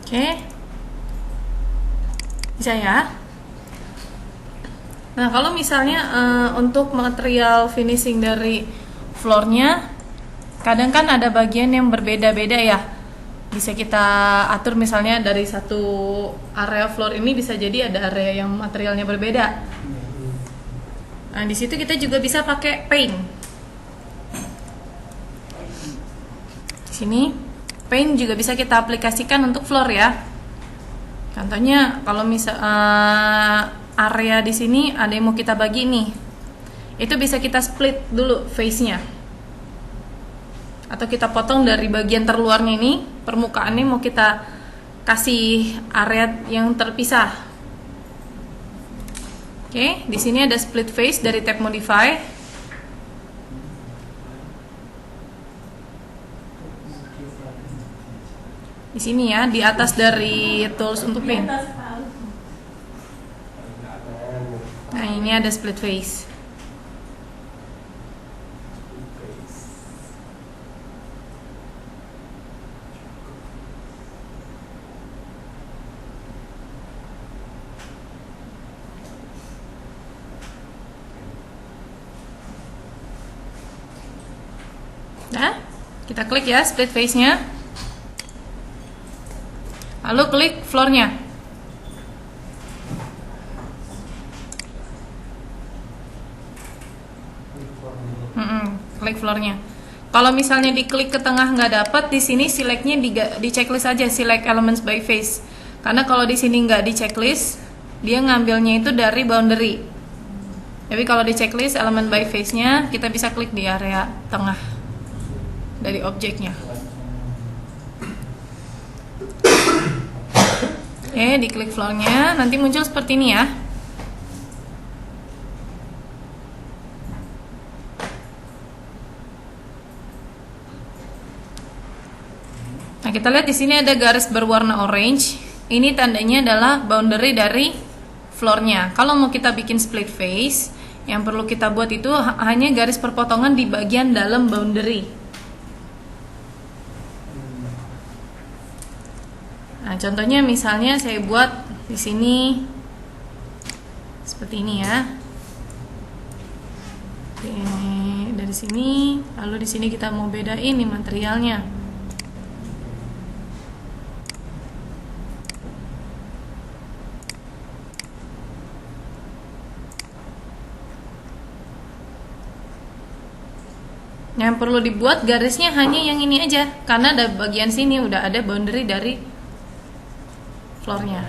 Oke, bisa ya. Nah, kalau misalnya untuk material finishing dari floornya, kadang kan ada bagian yang berbeda-beda ya. Bisa kita atur misalnya dari satu area floor ini bisa jadi ada area yang materialnya berbeda. Nah, di situ kita juga bisa pakai paint. Di sini paint juga bisa kita aplikasikan untuk floor ya. Contohnya kalau misal area di sini ada yang mau kita bagi nih, itu bisa kita split dulu face-nya, atau kita potong dari bagian terluarnya ini, permukaannya mau kita kasih area yang terpisah. Oke, di sini ada split face dari tab modify. Di sini ya, di atas dari tools untuk paint. Nah, ini ada split face. Nah, kita klik ya split face-nya. Lalu klik floor-nya. Klik floor-nya. Kalau misalnya diklik ke tengah nggak dapat, di sini select-nya di checklist aja, select elements by face. Karena kalau di sini nggak di checklist, dia ngambilnya itu dari boundary. Tapi kalau di checklist element by face-nya, kita bisa klik di area tengah dari objeknya. Oke, diklik floor-nya, nanti muncul seperti ini ya. Nah, kita lihat di sini ada garis berwarna orange. Ini tandanya adalah boundary dari floor-nya. Kalau mau kita bikin split face, yang perlu kita buat itu hanya garis perpotongan di bagian dalam boundary. Nah, contohnya misalnya saya buat di sini seperti ini ya. Oke, dari sini, lalu di sini kita mau bedain nih materialnya. Yang perlu dibuat garisnya hanya yang ini aja, karena ada bagian sini udah ada boundary dari floornya.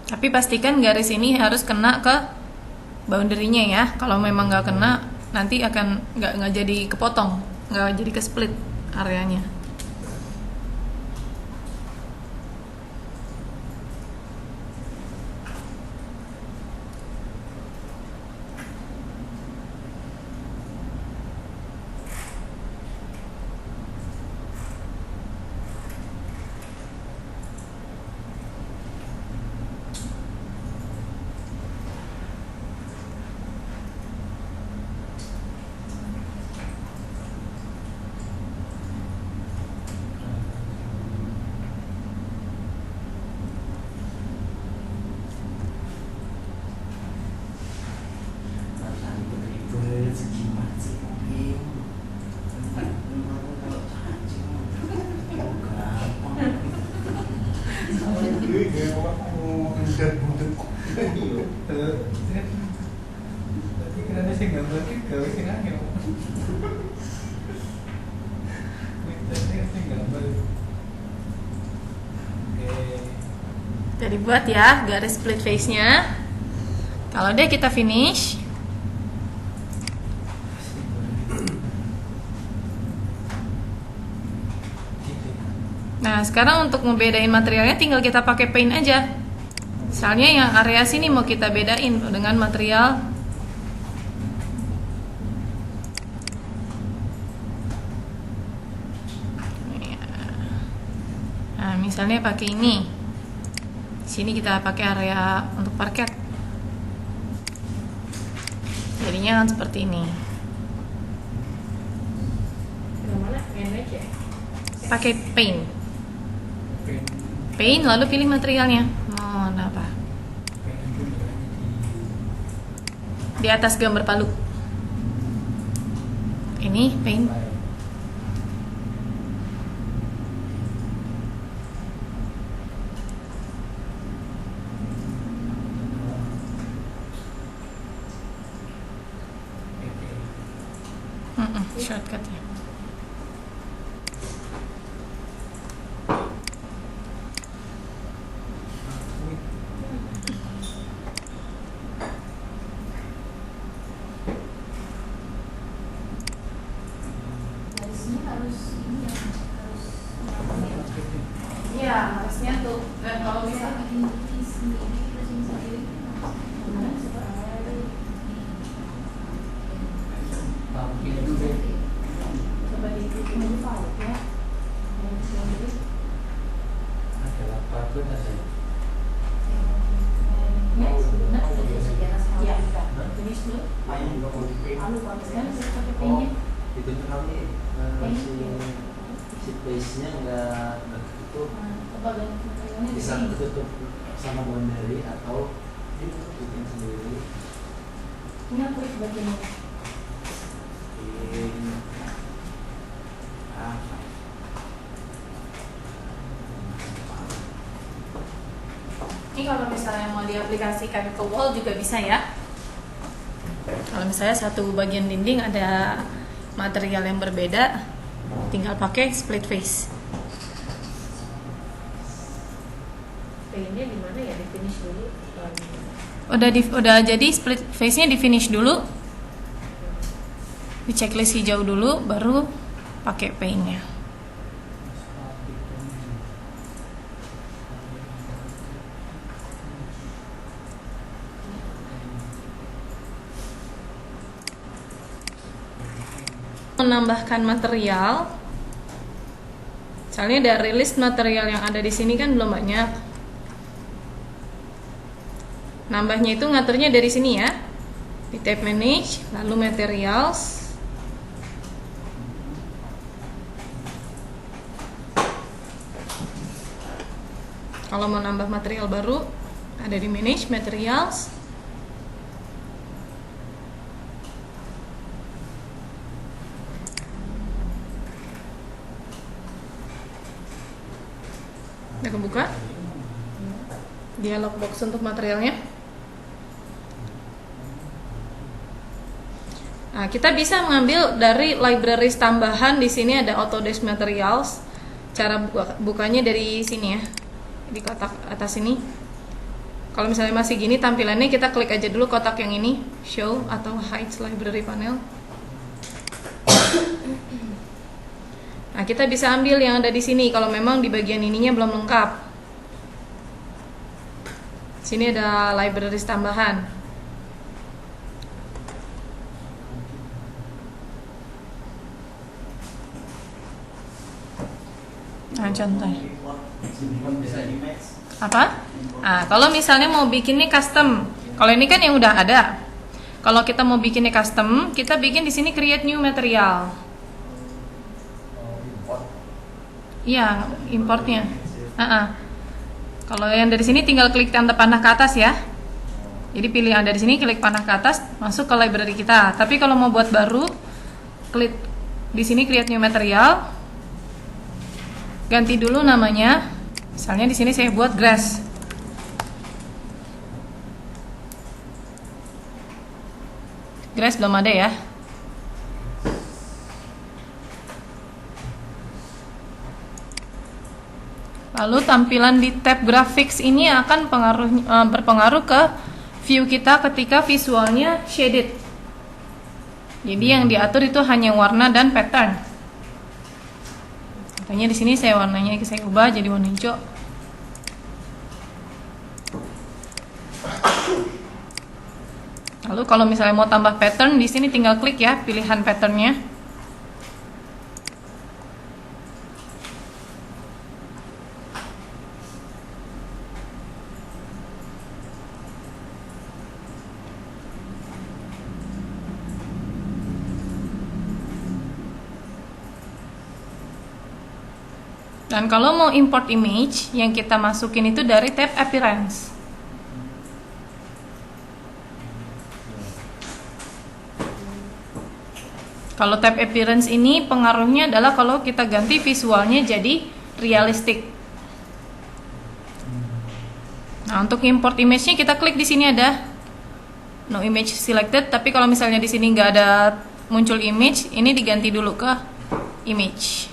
Tapi pastikan garis ini harus kena ke boundary-nya ya. Kalau memang nggak kena, nanti akan nggak jadi kepotong, nggak jadi ke split areanya. Jadi buat ya garis split face-nya. Kalau udah kita finish. Nah, sekarang untuk membedain materialnya tinggal kita pakai paint aja. Misalnya yang area sini mau kita bedain dengan material misalnya pakai ini. Sini kita pakai area untuk parket. Jadinya kan seperti ini. Manage ya? Pakai paint. Paint lalu pilih materialnya. Mau apa? Di atas gambar palu. Ini paint. Shortcutnya. Iya, harusnya tuh. Dan kalau misalnya coba diikutin dulu ya. Ya, finish dulu. Lalu baguskan pakai paintnya. Itu kami si base-nya nggak tertutup, bisa tertutup sama boundary atau ditutupin sendiri. Ini aku bagian ini. Ini kalau misalnya mau diaplikasikan ke wall juga bisa ya. Kalau misalnya satu bagian dinding ada material yang berbeda, tinggal pakai split face. Paintnya di mana ya? Di finish dulu. Udah jadi split face-nya di finish dulu. Di checklist hijau dulu, baru pakai paint-nya. Menambahkan material, misalnya dari list material yang ada di sini kan belum banyak. Nambahnya itu ngaturnya dari sini ya, di tab manage, lalu materials, kalau mau nambah material baru ada di manage materials. Udah kebuka dialog box untuk materialnya. Nah, kita bisa mengambil dari libraries tambahan. Di sini ada Autodesk Materials. Cara bukanya dari sini ya, di kotak atas ini. Kalau misalnya masih gini tampilannya, kita klik aja dulu kotak yang ini, Show atau Hide Library Panel. Nah, kita bisa ambil yang ada di sini kalau memang di bagian ininya belum lengkap. Sini ada libraries tambahan. Nah, contohnya. Apa? Nah, kalau misalnya mau bikinnya custom. Kalau ini kan yang udah ada. Kalau kita mau bikinnya custom, kita bikin di sini create new material. Iya, importnya. Kalau yang dari sini tinggal klik tanda panah ke atas ya. Jadi pilih yang ada di sini, klik panah ke atas, masuk ke library kita. Tapi kalau mau buat baru, klik di sini create new material. Ganti dulu namanya. Misalnya di sini saya buat grass. Grass belum ada ya. Lalu tampilan di tab graphics ini akan berpengaruh ke view kita ketika visualnya shaded. Jadi yang diatur itu hanya warna dan pattern. Contohnya di sini warnanya saya ubah jadi warna hijau. Lalu kalau misalnya mau tambah pattern, di sini tinggal klik ya pilihan patternnya. Dan kalau mau import image, yang kita masukin itu dari tab appearance. Kalau tab appearance ini pengaruhnya adalah kalau kita ganti visualnya jadi realistic. Nah, untuk import image-nya kita klik di sini ada no image selected, tapi kalau misalnya di sini nggak ada muncul image, ini diganti dulu ke image.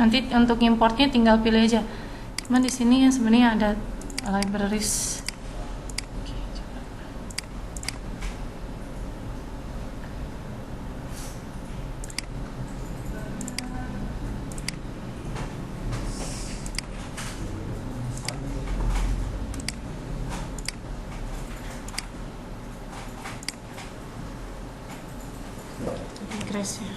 Nanti untuk importnya tinggal pilih aja. Cuman di sini yang sebenarnya ada libraries. Oke, coba. Crash ya.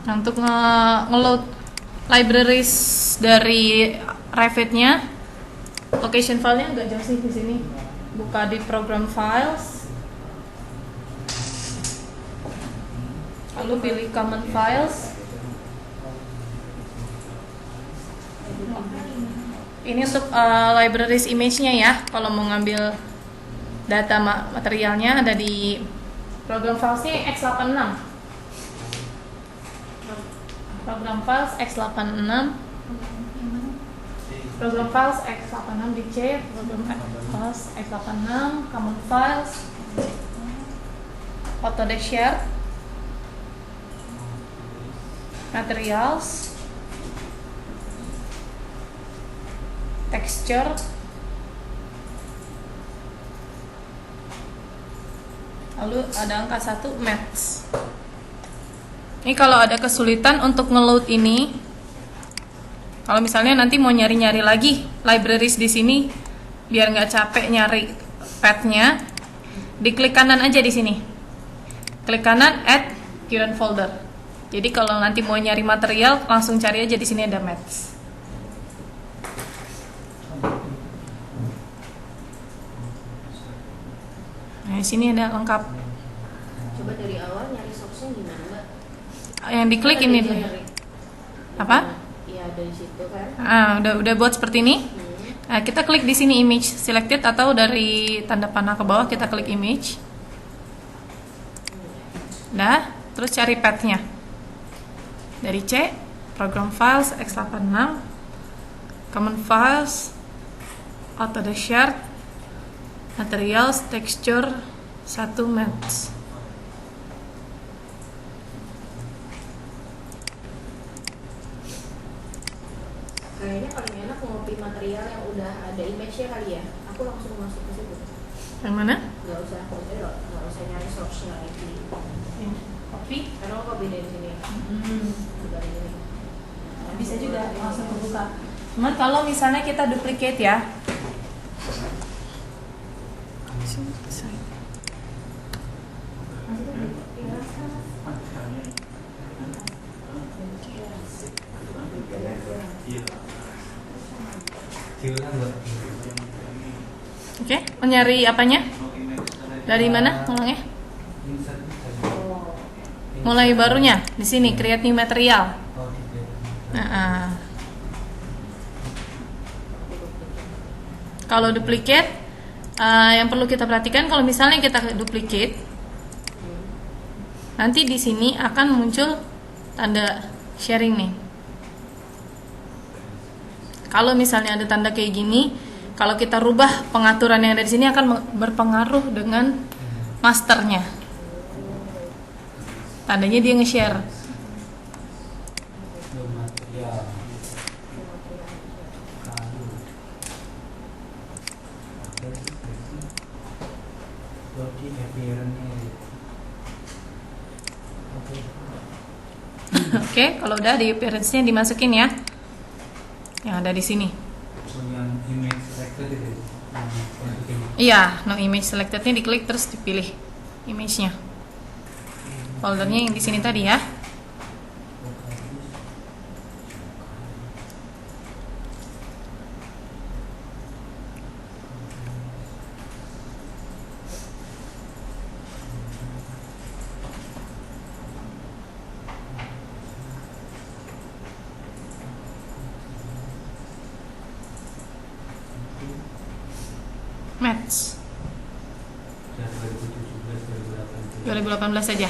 Nah, untuk nge-load libraries dari Revit-nya, location file-nya agak jauh sih di sini. Buka di program files, lalu pilih common files. Ini untuk libraries image-nya ya. Kalau mau ngambil data materialnya ada di program files-nya x86. Program files x86. Program files x86 di C, program files x86, common files, Autodesk Share, materials, texture, lalu ada angka 1 maths. Ini kalau ada kesulitan untuk ngeload ini, kalau misalnya nanti mau nyari-nyari lagi libraries di sini, biar nggak capek nyari path-nya, diklik kanan aja di sini. Klik kanan, add current folder. Jadi kalau nanti mau nyari material, langsung cari aja di sini ada maths. Nah, di sini ada lengkap. Coba dari awal nyari source-nya gimana, Mbak? Yang diklik Kan ini ada dulu. generic. Apa? Iya, dari situ kan. Udah buat seperti ini. Nah, kita klik di sini image selected atau dari tanda panah ke bawah kita klik image. Nah, terus cari path-nya. Dari C, program files x86, common files, Autodesk Share, materials, texture, 1 maths. Kayaknya paling enak ngopi material yang udah ada image-nya kali ya. Aku langsung masuk ke situ. Yang mana? Nggak usah nyari source-nya lagi. Copy. Karena aku copy dari sini. Dari ini. Bisa juga langsung kebuka. Cuman kalau misalnya kita duplicate ya. Oke, mau nyari apanya? Dari mana mulainya? Mulai barunya di sini create new material. Kalau duplicate, yang perlu kita perhatikan kalau misalnya kita duplicate, nanti di sini akan muncul tanda sharing nih. Kalau misalnya ada tanda kayak gini, kalau kita rubah pengaturan yang ada di sini akan berpengaruh dengan masternya. Tandanya dia nge-share. material body appearance-nya. Oke. Oke, kalau udah di appearance-nya dimasukin ya. Yang ada di sini. Yang image selected itu. Iya, no image selected-nya diklik terus dipilih image-nya. Foldernya yang di sini tadi ya. Match 2018 saja.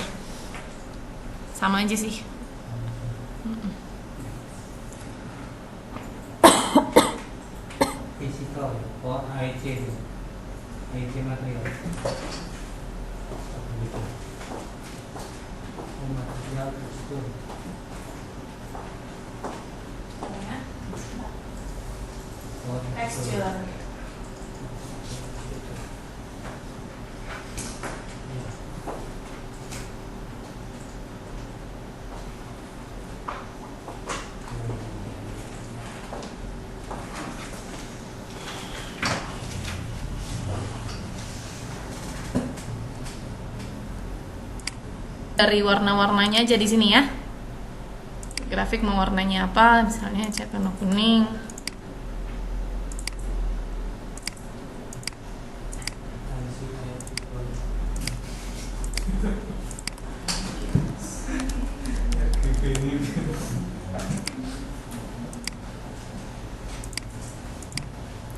Sama aja sih. Physical, oh AIC itu. AIC material. Oh, material tekstur. Oh, Texture. Dari warna-warnanya aja di sini ya. Grafik mau warnanya apa? Misalnya cat warna kuning.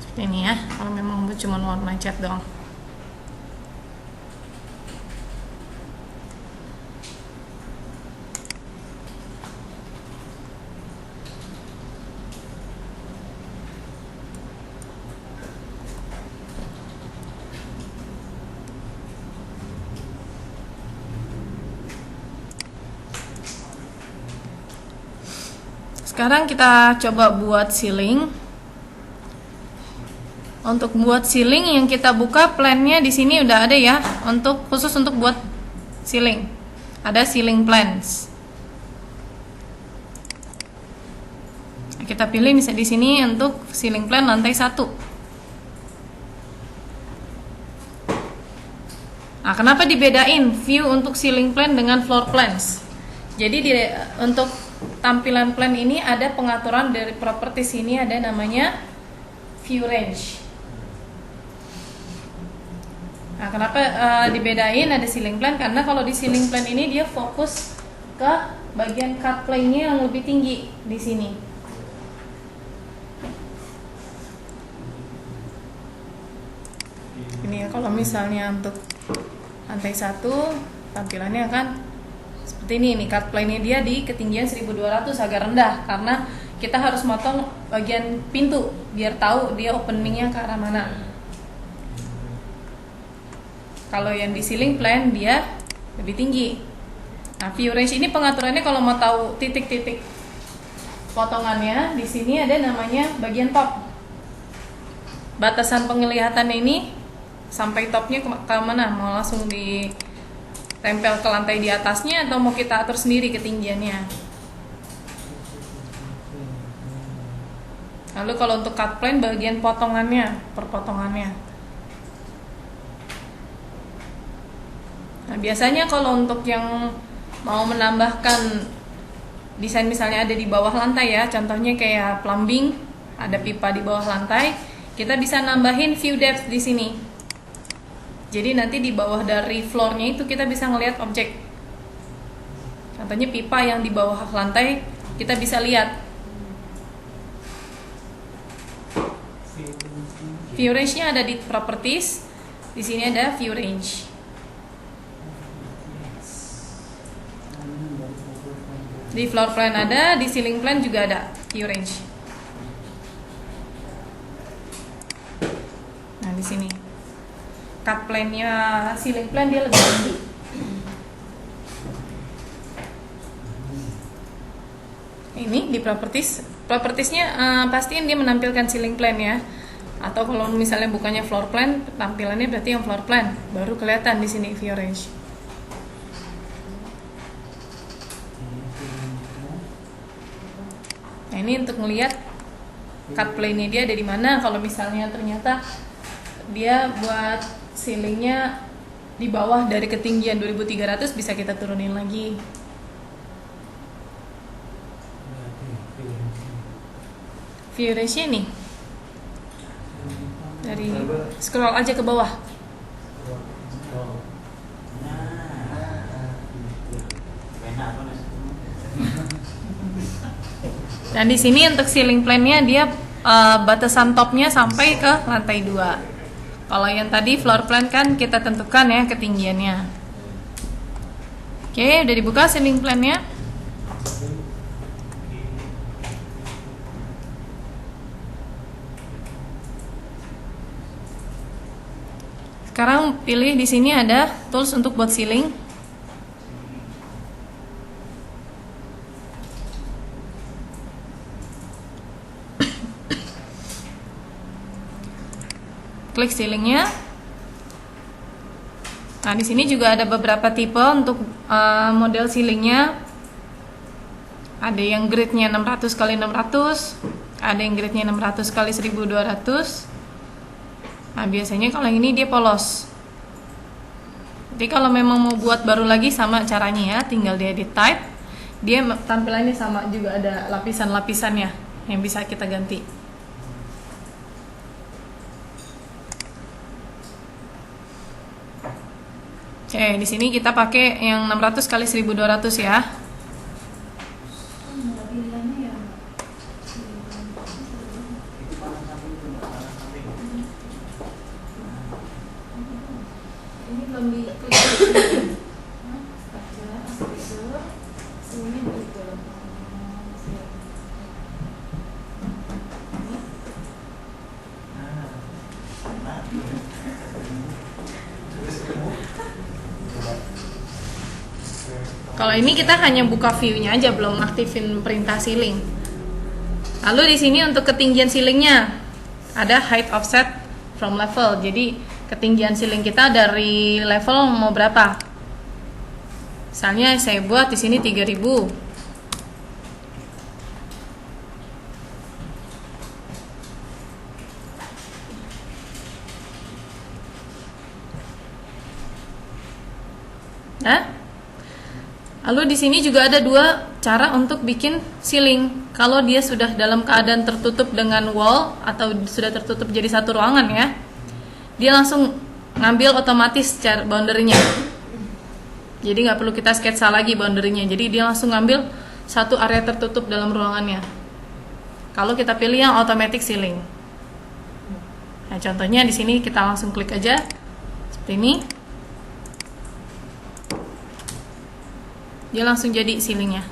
Seperti ini ya. Kalau memang cuma warna cat doang. Sekarang kita coba buat ceiling. Untuk buat ceiling yang kita buka plannya di sini udah ada ya, untuk khusus untuk buat ceiling. Ada ceiling plans. Kita pilih misalnya di sini untuk ceiling plan lantai 1. Nah, kenapa dibedain view untuk ceiling plan dengan floor plans? Jadi untuk tampilan plan ini ada pengaturan dari properties ini, ada namanya view range. Nah, kenapa dibedain ada ceiling plan? Karena kalau di ceiling plan ini dia fokus ke bagian cut plane-nya yang lebih tinggi di sini. Ini ya, kalau misalnya untuk lantai 1 tampilannya akan seperti ini cut plane-nya dia di ketinggian 1200, agak rendah karena kita harus motong bagian pintu biar tahu dia openingnya ke arah mana. Kalau yang di ceiling plan dia lebih tinggi. Nah, view range ini pengaturannya kalau mau tahu titik-titik potongannya, di sini ada namanya bagian top. Batasan penglihatannya ini sampai topnya ke mana? Mau langsung ditempel ke lantai di atasnya atau mau kita atur sendiri ketinggiannya? Lalu kalau untuk cut plane bagian potongannya, perpotongannya. Nah, biasanya kalau untuk yang mau menambahkan desain misalnya ada di bawah lantai ya, contohnya kayak plumbing, ada pipa di bawah lantai, kita bisa nambahin view depth di sini. Jadi nanti di bawah dari floornya itu kita bisa ngelihat objek. Contohnya pipa yang di bawah lantai kita bisa lihat. View range-nya ada di properties. Di sini ada view range. Di floor plan ada, di ceiling plan juga ada view range. Nah, di sini cut plan-nya ceiling plan dia lebih tinggi. Ini di propertiesnya pastiin dia menampilkan ceiling plan ya. Atau kalau misalnya bukannya floor plan, tampilannya berarti yang floor plan, baru kelihatan di sini view range. Nah, ini untuk melihat cut plane-nya dia ada di mana. Kalau misalnya ternyata dia buat ceilingnya di bawah dari ketinggian 2300, bisa kita turunin lagi. View range-nya nih. Dari scroll aja ke bawah. Dan di sini untuk ceiling plan-nya dia batasan topnya sampai ke lantai 2. Kalau yang tadi floor plan kan kita tentukan ya ketinggiannya. Oke, udah dibuka ceiling plan-nya. Sekarang pilih di sini ada tools untuk buat ceiling. Klik ceilingnya. Nah, di sini juga ada beberapa tipe untuk model ceilingnya. Ada yang grade-nya 600 x 600, ada yang grade-nya 600 x 1200. Nah, biasanya kalau yang ini dia polos. Jadi kalau memang mau buat baru lagi sama caranya ya, tinggal dia edit type. Dia tampilannya sama, juga ada lapisan-lapisannya yang bisa kita ganti. Oke, di sini kita pakai yang 600 x 1200 ya. Ini belum diklik. Kalau ini kita hanya buka view-nya aja, belum aktifin perintah ceiling. Lalu di sini untuk ketinggian ceilingnya ada height offset from level. Jadi ketinggian ceiling kita dari level mau berapa? Misalnya saya buat di sini 3000. Nah, lalu di sini juga ada dua cara untuk bikin ceiling. Kalau dia sudah dalam keadaan tertutup dengan wall atau sudah tertutup jadi satu ruangan ya, dia langsung ngambil otomatis cara boundary-nya. Jadi nggak perlu kita sketsa lagi boundary-nya. Jadi dia langsung ngambil satu area tertutup dalam ruangannya. Kalau kita pilih yang automatic ceiling. Nah, contohnya di sini kita langsung klik aja seperti ini. Dia langsung jadi ceilingnya.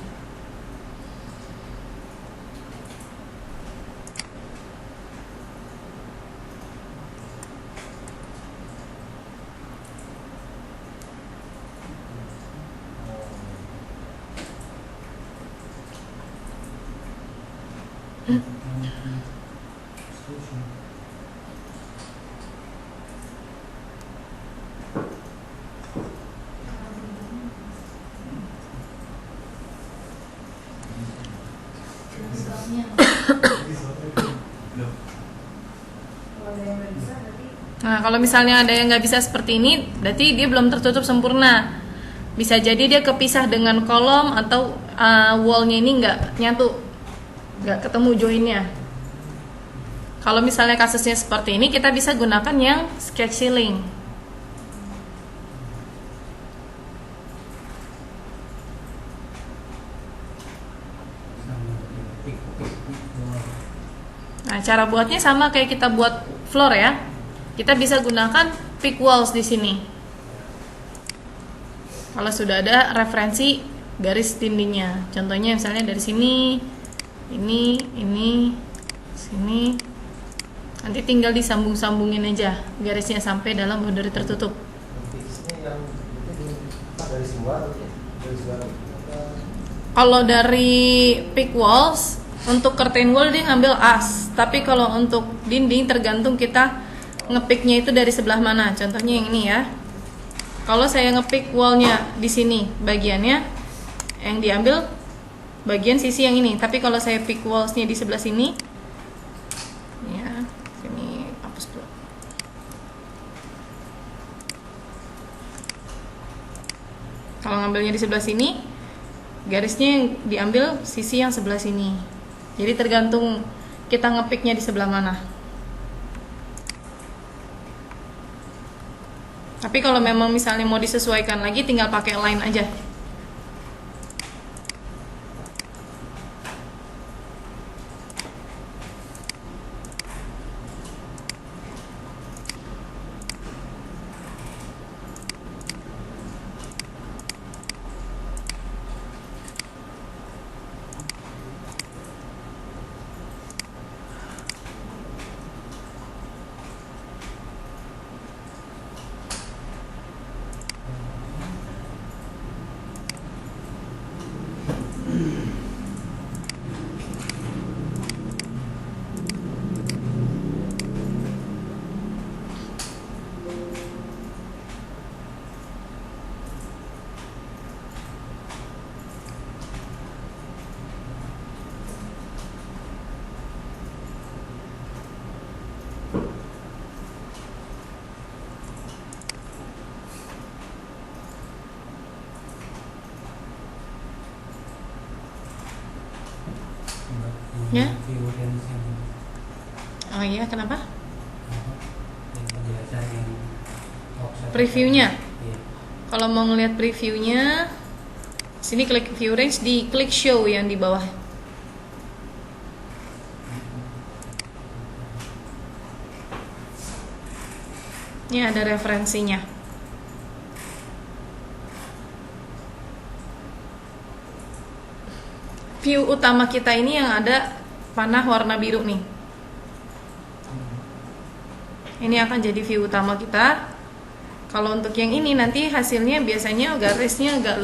Nah, kalau misalnya ada yang nggak bisa seperti ini, berarti dia belum tertutup sempurna. Bisa jadi dia kepisah dengan kolom atau wall-nya ini nggak nyatu, nggak ketemu joinnya. Kalau misalnya kasusnya seperti ini, kita bisa gunakan yang sketch ceiling. Nah, cara buatnya sama kayak kita buat floor ya. Kita bisa gunakan pick walls di sini. Kalau sudah ada referensi garis dindingnya. Contohnya misalnya dari sini, ini, sini. Nanti tinggal disambung-sambungin aja garisnya sampai dalam boundary tertutup. Kalau dari pick walls, untuk curtain wall dia ngambil as. Tapi kalau untuk dinding tergantung kita ngepicknya itu dari sebelah mana. Contohnya yang ini ya. Kalau saya ngepick wallnya di sini bagiannya, yang diambil bagian sisi yang ini. Tapi kalau saya pick wallsnya di sebelah sini, ya sini hapus dulu. Kalau ngambilnya di sebelah sini, garisnya yang diambil sisi yang sebelah sini. Jadi tergantung kita ngepicknya di sebelah mana. Tapi kalau memang misalnya mau disesuaikan lagi, tinggal pakai line aja. Ya? Oh iya, kenapa? Previewnya. Kalau mau ngelihat previewnya, sini klik view range, di klik show yang di bawah. Ini ada referensinya. View utama kita ini yang ada panah warna biru nih. Ini akan jadi view utama kita. Kalau untuk yang ini nanti hasilnya biasanya garisnya agak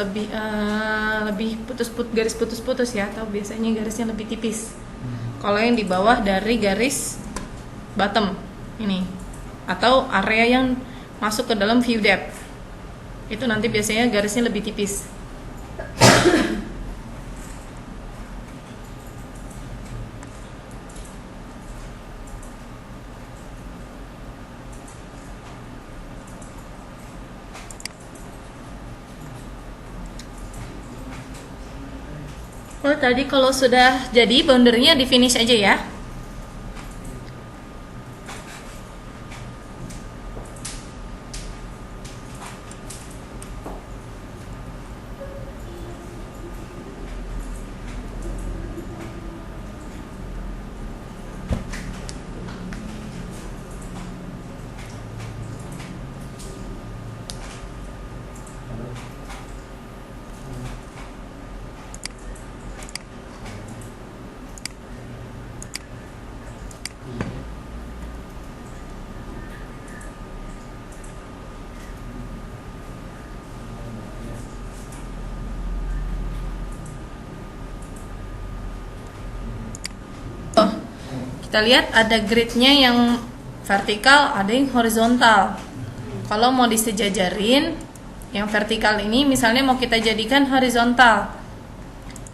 lebih garis putus-putus ya, atau biasanya garisnya lebih tipis. Kalau yang di bawah dari garis bottom ini, atau area yang masuk ke dalam view depth, itu nanti biasanya garisnya lebih tipis. Oh, tadi kalau sudah jadi boundary-nya di finish aja ya. Kita lihat ada gridnya yang vertikal, ada yang horizontal. Kalau mau disejajarin, yang vertikal ini misalnya mau kita jadikan horizontal,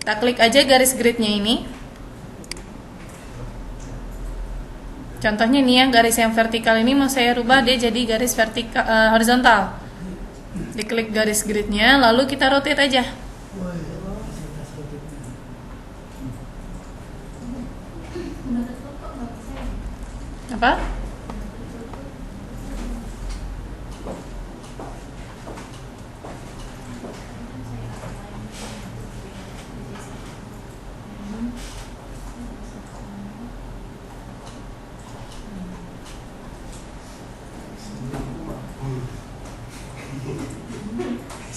kita klik aja garis gridnya ini. Contohnya nih ya, garis yang vertikal ini mau saya rubah dia jadi garis vertikal horizontal. Diklik garis gridnya, lalu kita rotate aja. Apa?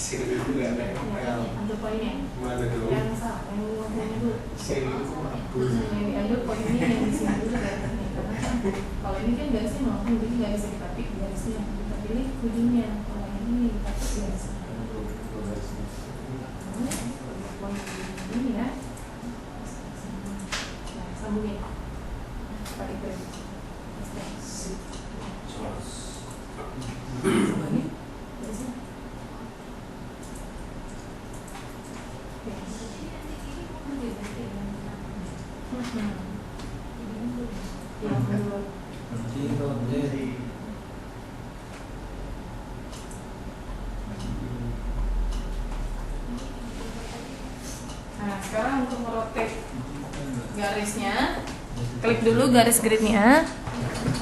Sini juga ada yang ambil poinnya. mana dulu? Yang salah, yang ngomongnya dulu. Sini itu aku. Yang diambil poinnya yang di sini dulu garisnya. Karena kan kalau ini kan garisnya melengkung, jadi nggak bisa dikapik garisnya. Kita pilih ujungnya. Kalau yang ini dikapik garisnya. Poin ini ya. Nah, sambungin. Pakai garis. Sambungin. Garisnya. Yang menurut Nah, sekarang untuk merotate garisnya, klik dulu garis gridnya,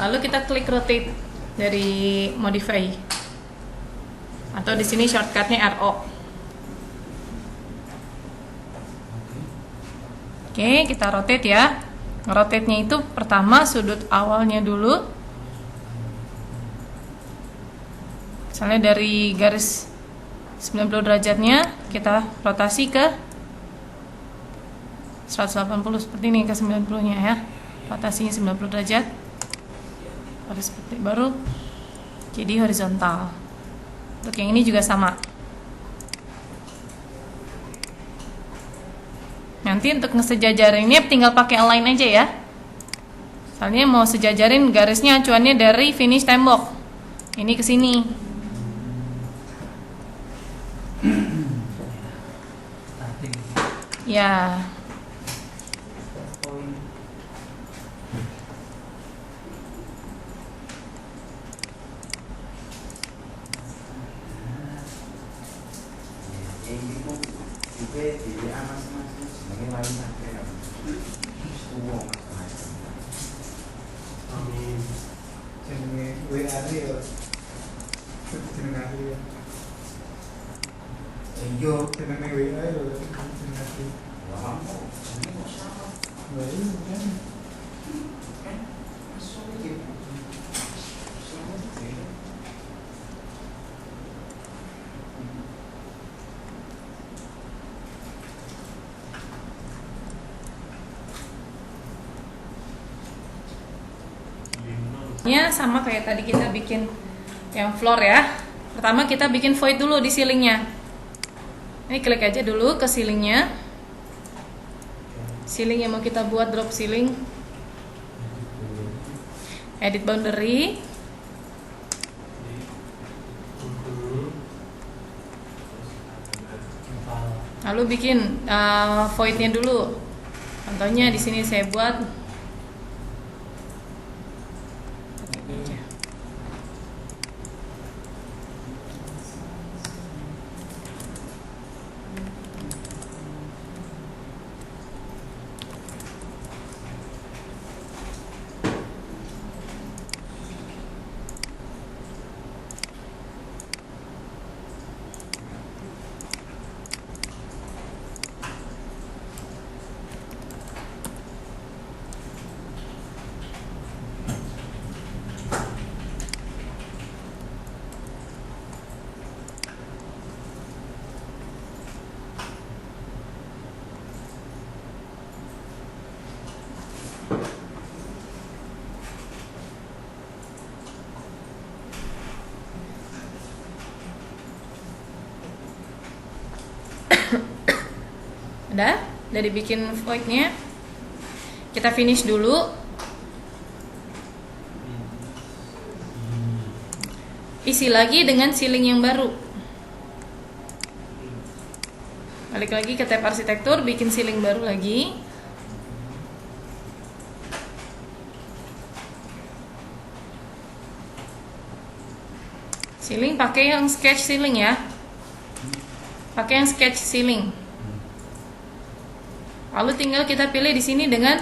lalu kita klik rotate dari modify, atau di sini shortcutnya RO. Oke, kita rotate ya. Rotate-nya itu pertama sudut awalnya dulu. Misalnya dari garis 90 derajatnya kita rotasi ke 180 seperti ini, ke 90-nya ya. Rotasinya 90 derajat. Harus seperti baru jadi horizontal. Untuk yang ini juga sama. Nanti untuk ngesejajarinnya tinggal pakai align aja ya. Misalnya mau sejajarin garisnya acuannya dari finish tembok. Ini ke sini. Ya. Jenenge WA ya. Jenenge aku ya. Iya. Jenenge WA ya. Jenenge aku. Nah, ini kan. Ya, sama kayak tadi kita bikin yang floor ya. Pertama kita bikin void dulu di ceilingnya. Ini klik aja dulu ke ceilingnya. Ceiling yang mau kita buat drop ceiling. Edit boundary. Lalu bikin voidnya dulu. Contohnya di sini saya buat udah dibikin voidnya. Kita finish dulu. Isi lagi dengan ceiling yang baru. Balik lagi ke tab arsitektur, bikin ceiling baru lagi. Ceiling pakai yang sketch ceiling ya. Pakai yang sketch ceiling. Lalu tinggal kita pilih di sini dengan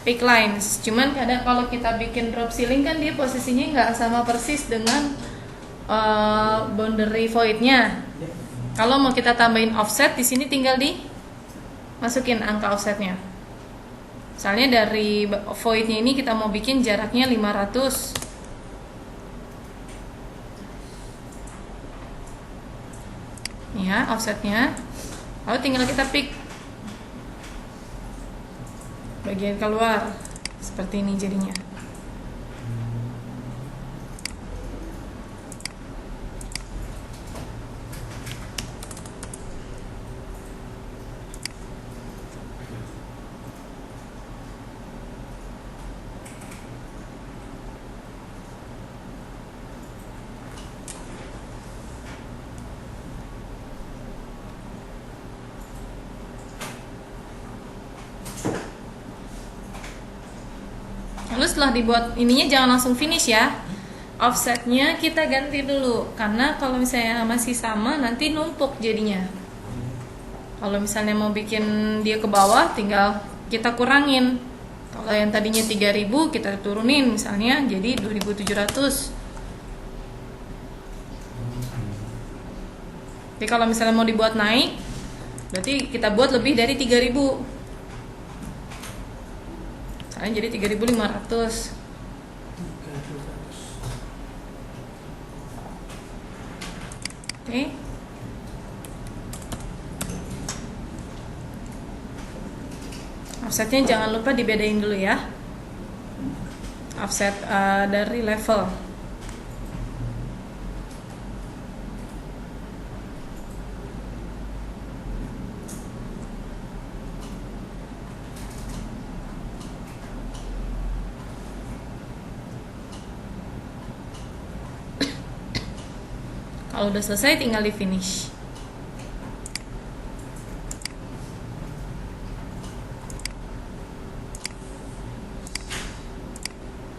pick lines. Cuman kadang kalau kita bikin drop ceiling kan dia posisinya nggak sama persis dengan boundary voidnya. Kalau mau kita tambahin offset di sini tinggal dimasukin angka offsetnya. Misalnya dari voidnya ini kita mau bikin jaraknya 500. ya offsetnya, lalu tinggal kita pick bagian keluar seperti ini jadinya. Lalu setelah dibuat ininya jangan langsung finish ya. Offsetnya kita ganti dulu, karena kalau misalnya masih sama nanti numpuk jadinya. Kalau misalnya mau bikin dia ke bawah, tinggal kita kurangin. Kalau yang tadinya 3.000 kita turunin misalnya jadi 2.700. Tapi kalau misalnya mau dibuat naik, berarti kita buat lebih dari 3.000. Misalnya jadi 3.500. Oke. Offsetnya jangan lupa dibedain dulu ya. Offset dari level. Kalau udah selesai tinggal di finish.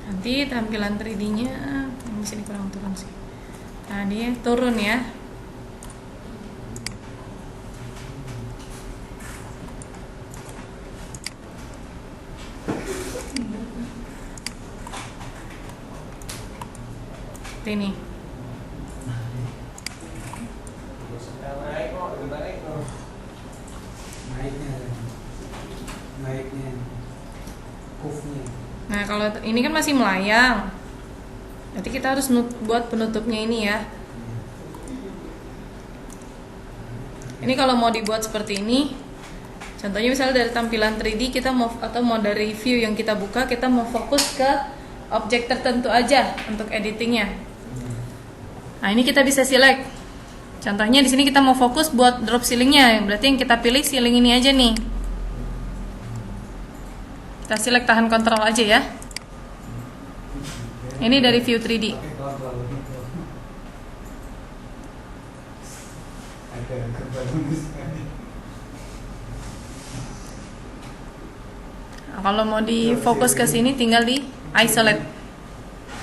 Nanti tampilan 3D-nya ini sini kurang turun sih. Nah, dia turun ya. Ini. Naiknya curve-nya. Nah, kalau ini kan masih melayang. Nanti kita harus buat penutupnya ini ya. Ini kalau mau dibuat seperti ini, contohnya misalnya dari tampilan 3D kita mau, atau mau dari view yang kita buka, kita mau fokus ke objek tertentu aja untuk editingnya. Nah, ini kita bisa select. Contohnya di sini kita mau fokus buat drop ceilingnya, berarti yang kita pilih ceiling ini aja nih. Kita select, tahan kontrol aja ya. Ini dari view 3D. Ada kebalangan sekali. Nah, kalau mau di fokus ke sini tinggal di isolate,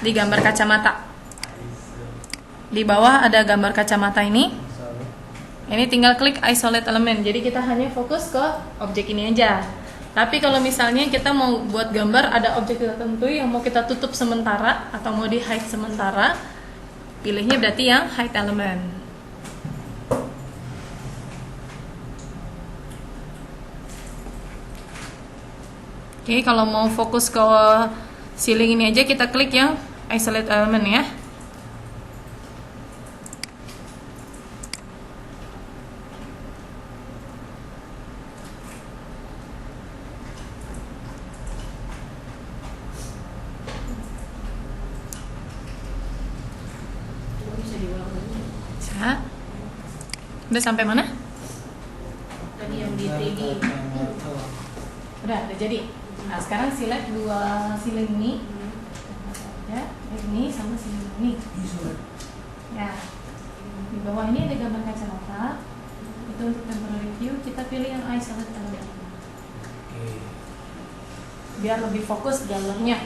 di gambar kacamata. Di bawah ada gambar kacamata ini. Ini tinggal klik isolate element. Jadi kita hanya fokus ke objek ini aja. Tapi kalau misalnya kita mau buat gambar ada objek tertentu yang mau kita tutup sementara atau mau di hide sementara, pilihnya berarti yang hide element. Oke, kalau mau fokus ke ceiling ini aja kita klik yang isolate element ya. Bisa. Udah sampai mana? Tadi yang di 3D. Udah jadi. Nah, sekarang select dua ceiling ini. Ya, ini sama ceiling ini. Ya. Di bawah ini ada gambar kacamata. Itu untuk temporary view, kita pilih yang isolate element. Biar lebih fokus dalamnya.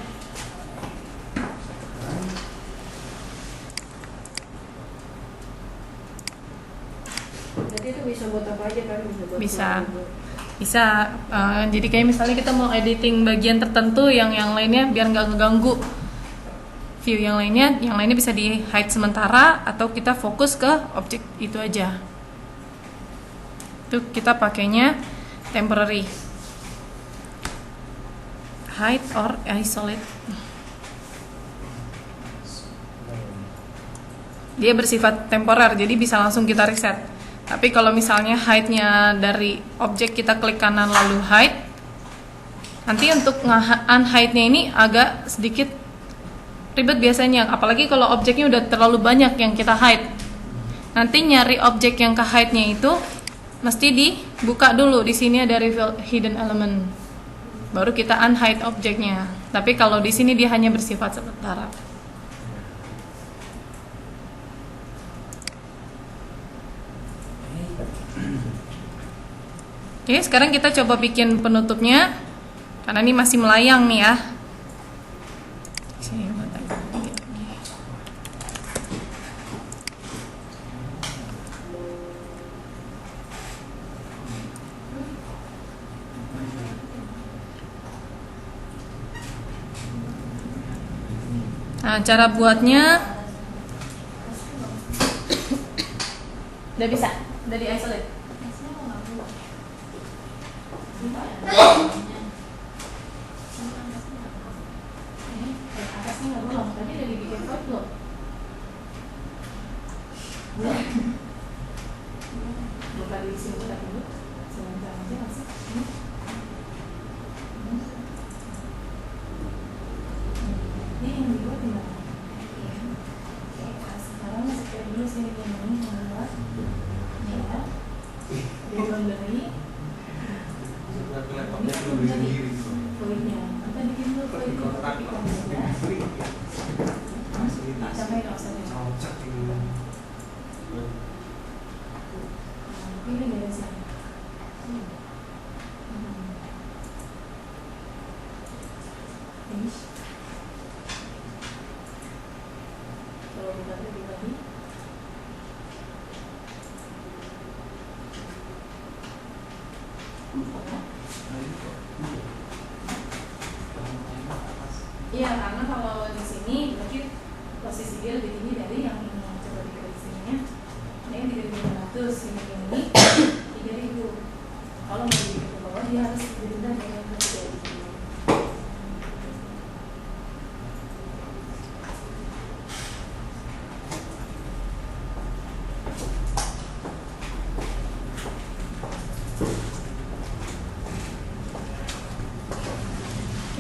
Jadi itu bisa buat apa aja kan? Bisa jadi kayak misalnya kita mau editing bagian tertentu, yang lainnya biar nggak ngeganggu view yang lainnya bisa di hide sementara atau kita fokus ke objek itu aja. Itu kita pakainya temporary, hide or isolate. Dia bersifat temporer, jadi bisa langsung kita reset. Tapi kalau misalnya height-nya dari objek kita klik kanan lalu hide, nanti untuk unhide-nya ini agak sedikit ribet biasanya, apalagi kalau objeknya udah terlalu banyak yang kita hide. Nanti nyari objek yang ke hide-nya itu mesti dibuka dulu. Di sini ada reveal hidden element, baru kita unhide objeknya. Tapi kalau di sini dia hanya bersifat sementara. Oke, sekarang kita coba bikin penutupnya, karena ini masih melayang nih ya. Nah, cara buatnya udah bisa, udah di isolate. Atasnya nggak belum, tadi udah dibikin void belum? Buka di sini dulu, sebentar aja masih. Ini yang dibuat gimana? Sekarang sekitar dulu sini ini membuat ya, dia boundary. Laptopnya dulu sendiri. Voidnya, kita bikin dulu voidnya, tapi kalau ya. Sampai nggak usah deh. Cocok ini. Pilih dari sini. Finish. Kalau bukan lebih lagi. Iya, karena kalau di sini mungkin posisi dia lebih tinggi dari yang ini. Coba diklik sininya. Ini 3.500, ini 3.000. Kalau mau dibikin ke bawah dia harus lebih rendah dari yang ketiga.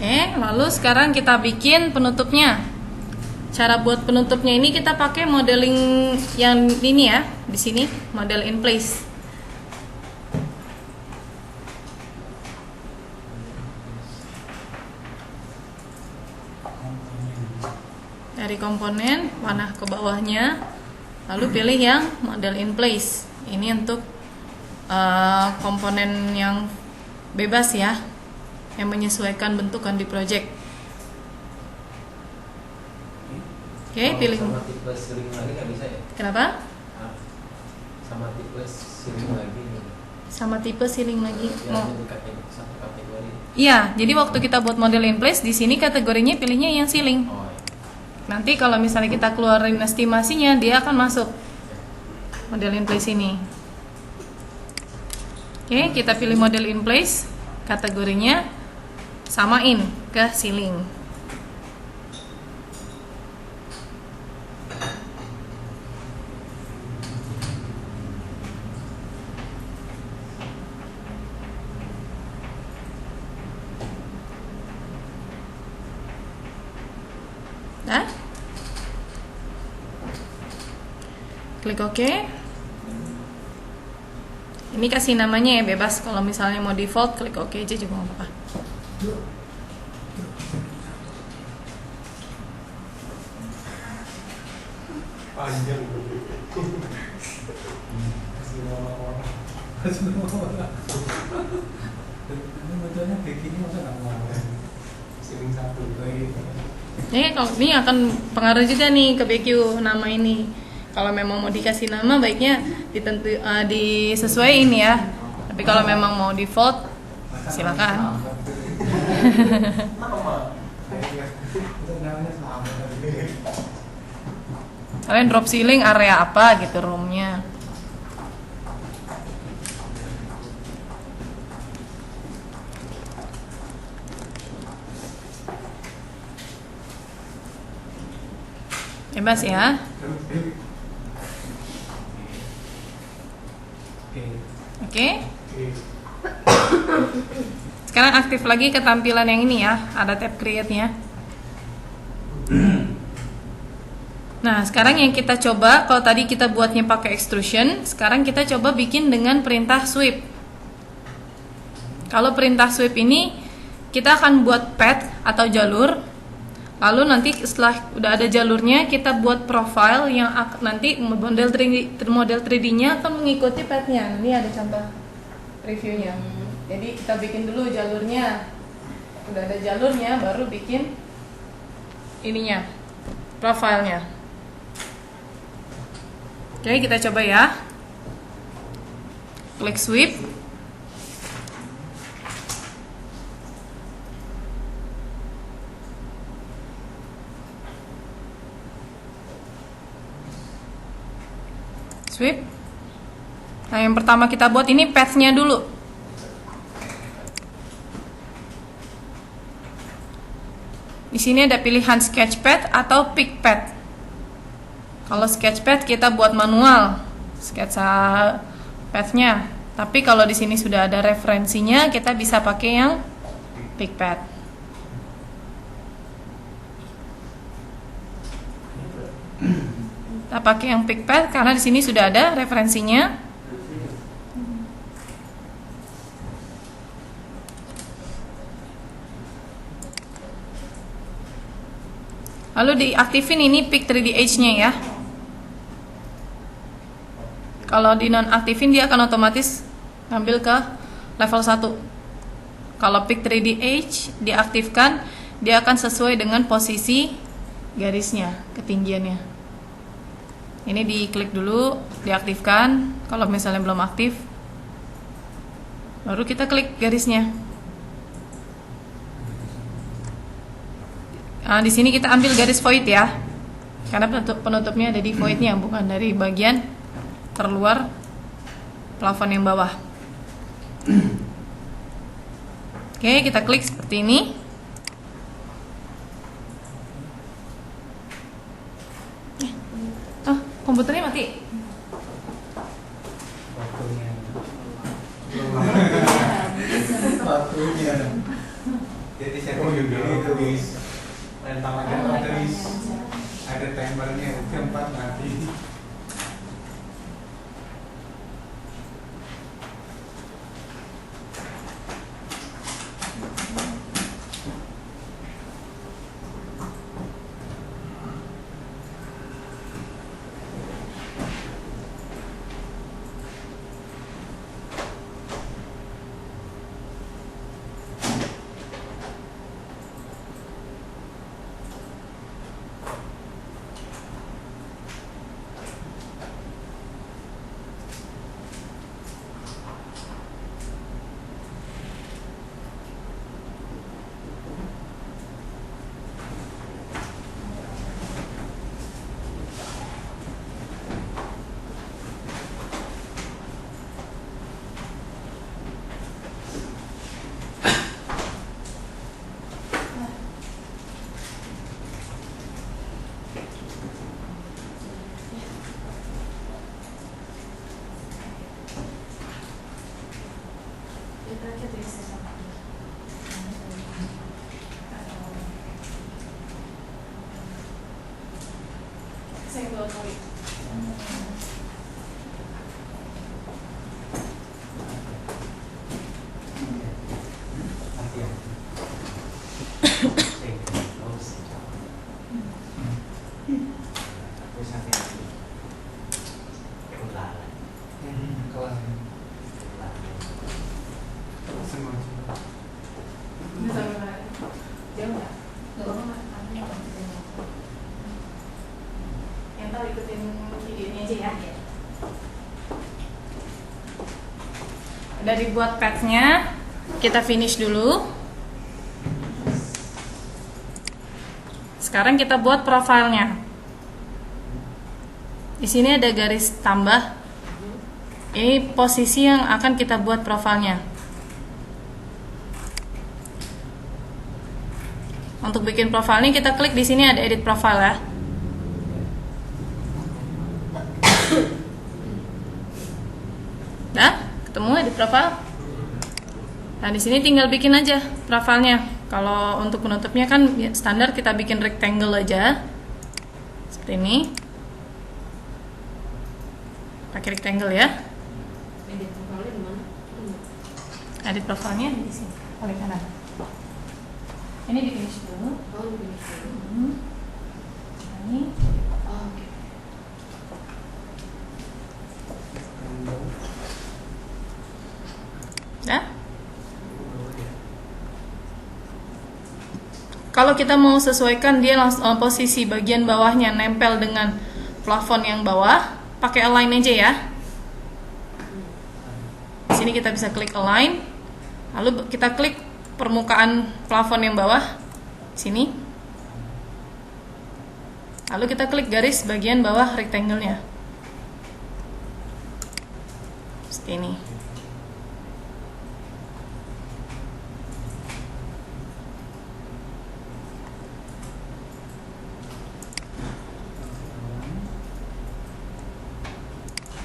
Oke, lalu sekarang kita bikin penutupnya. Cara buat penutupnya ini kita pakai modeling yang ini ya, di sini model in place. Dari komponen panah ke bawahnya, lalu pilih yang model in place. Ini untuk komponen yang bebas ya, yang menyesuaikan bentukan di project. Oke, pilih. Sama tipe siling lagi nggak bisa ya? Kenapa? Sama tipe siling lagi nih. Sama tipe ceiling lagi. Ya, Mau? jadi satu kategori. Iya, jadi waktu kita buat model in place di sini kategorinya pilihnya yang ceiling. Oh, Nanti kalau misalnya kita keluarin estimasinya, dia akan masuk model in place ini. Oke, kita pilih model in place, kategorinya samain ke ceiling. Nah, klik OK. Ini kasih namanya ya, bebas. Kalau misalnya mau default, klik OK aja juga nggak apa-apa. Panjang. Kasih nama orang. Kasih nama orang. Ini modelnya kayak gini masa nggak mau? Siling satu kayak gitu. Ini akan pengaruh juga nih ke BQ nama ini. Kalau memang mau dikasih nama, baiknya disesuaiin ya. Tapi kalau memang mau default, silakan. Kalian drop ceiling area apa gitu roomnya. Bebas ya. Oke. Oke. Oke. Sekarang aktif lagi ketampilan yang ini ya, ada tab create-nya. Nah, sekarang yang kita coba, kalau tadi kita buatnya pakai extrusion, sekarang kita coba bikin dengan perintah sweep. Kalau perintah sweep ini, kita akan buat path atau jalur. Lalu nanti setelah udah ada jalurnya, kita buat profile yang nanti model 3D-nya akan mengikuti path-nya. Ini ada contoh reviewnya. Jadi kita bikin dulu jalurnya. Udah ada jalurnya, baru bikin ininya, profilnya. Oke, kita coba ya. Klik sweep. Sweep. Nah, yang pertama kita buat ini path-nya dulu. Di sini ada pilihan sketchpad atau pick path. Kalau sketchpad kita buat manual sketsa path-nya. Tapi kalau di sini sudah ada referensinya, kita bisa pakai yang pick path. Kita pakai yang pick path karena di sini sudah ada referensinya. Lalu diaktifin ini pick 3D Edge-nya ya. Kalau di nonaktifin dia akan otomatis ngambil ke level 1. Kalau pick 3D Edge diaktifkan, dia akan sesuai dengan posisi garisnya, ketinggiannya. Ini diklik dulu, diaktifkan. Kalau misalnya belum aktif, baru kita klik garisnya. Nah, di sini kita ambil garis void ya, karena penutupnya ada di voidnya, bukan dari bagian terluar plafon yang bawah. Oke, kita klik seperti ini. Oh, komputernya mati. Waktunya. Jadi saya tulis rentang aja tulis ada timernya tempat mati. Udah dibuat path-nya, kita finish dulu. Sekarang kita buat profilnya. Di sini ada garis tambah. Ini posisi yang akan kita buat profilnya. Untuk bikin profilnya kita klik di sini ada edit profile ya. Dah, ketemu edit profile. Nah, di sini tinggal bikin aja profilnya. Kalau untuk penutupnya kan standar kita bikin rectangle aja. Seperti ini. Pakai rectangle ya. Edit profile di mana? Edit profilnya di sini, paling kanan. Ini di finish dulu. Oh, di sini. Ini. Oh, oke. Ya. Kalau kita mau sesuaikan dia langsung posisi bagian bawahnya nempel dengan plafon yang bawah, pakai align aja ya. Di sini kita bisa klik align, lalu kita klik permukaan plafon yang bawah sini. Lalu kita klik garis bagian bawah rectangle-nya. Seperti ini.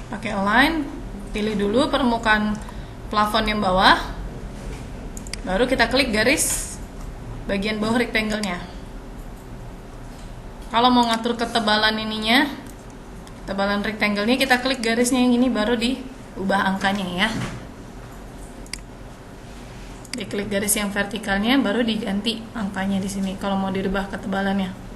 Pakai align, pilih dulu permukaan plafon yang bawah, baru kita klik garis bagian bawah rectangle-nya. Kalau mau ngatur ketebalan ininya, ketebalan rectangle-nya, kita klik garisnya yang ini, baru diubah angkanya ya. Diklik garis yang vertikalnya, baru diganti angkanya di sini kalau mau dirubah ketebalannya.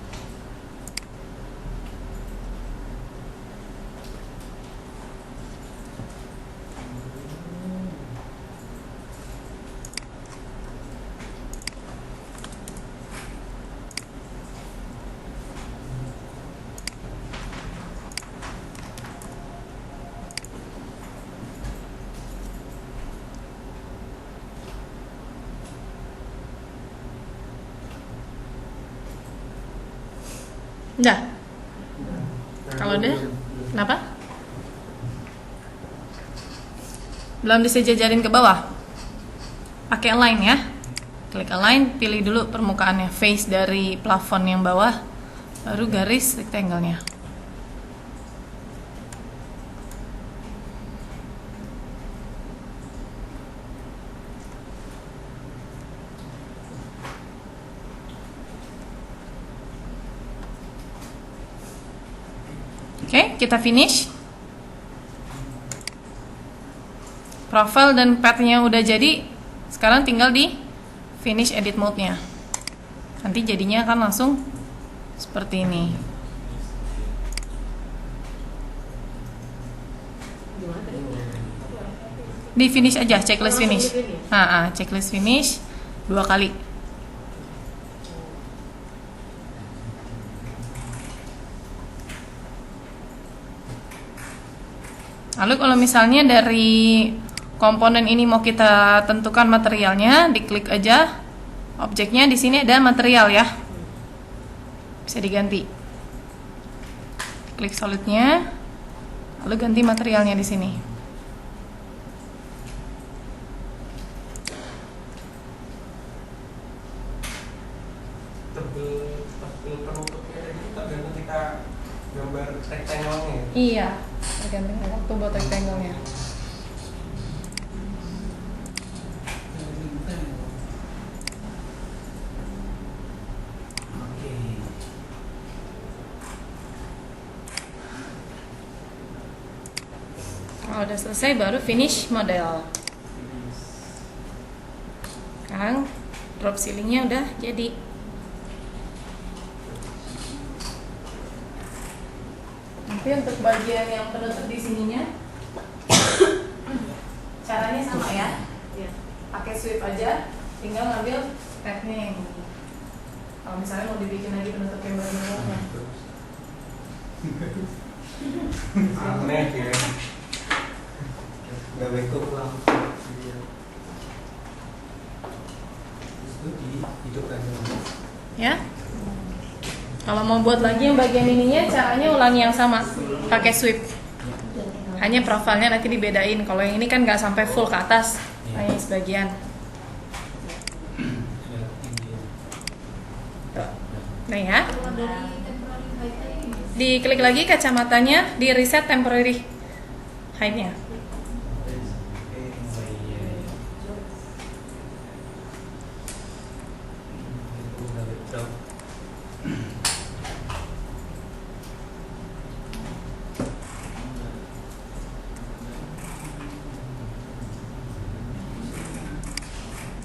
Udah. Kalau udah, kenapa? Belum disejajarin ke bawah. Pakai align ya. Klik align, pilih dulu permukaannya, face dari plafon yang bawah, baru garis rectangle-nya. Oke, kita finish. Profile dan path-nya udah jadi. Sekarang tinggal di finish edit mode-nya. Nanti jadinya akan langsung seperti ini. Gimana tadi? Di finish aja, checklist finish. Checklist finish 2 kali. Lalu kalau misalnya dari komponen ini mau kita tentukan materialnya, diklik aja objeknya, di sini ada material ya. Bisa diganti. Klik solidnya, lalu ganti materialnya di sini. Tebel penutupnya itu tergantung kita gambar rectangle-nya. Iya, tergantung waktu buat rectangle-nya. Oke. Kalau udah selesai baru finish model. Sekarang drop ceilingnya udah jadi. Tapi untuk bagian yang penutup di sininya caranya sama ya. Iya. Pakai sweep aja, tinggal ngambil tabnya yang ini. Kalau misalnya mau dibikin lagi penutup yang baru-barunya. Aneh ya. Gak betul pulang. Itu dihidupkan. Ya. Kalau mau buat lagi yang bagian ininya, caranya ulangi yang sama, pakai sweep. Hanya profilnya nanti dibedain. Kalau yang ini kan nggak sampai full ke atas, hanya sebagian. Nah ya, Kalau dari temporary height-nya ini diklik lagi kacamatanya, di reset temporary height-nya.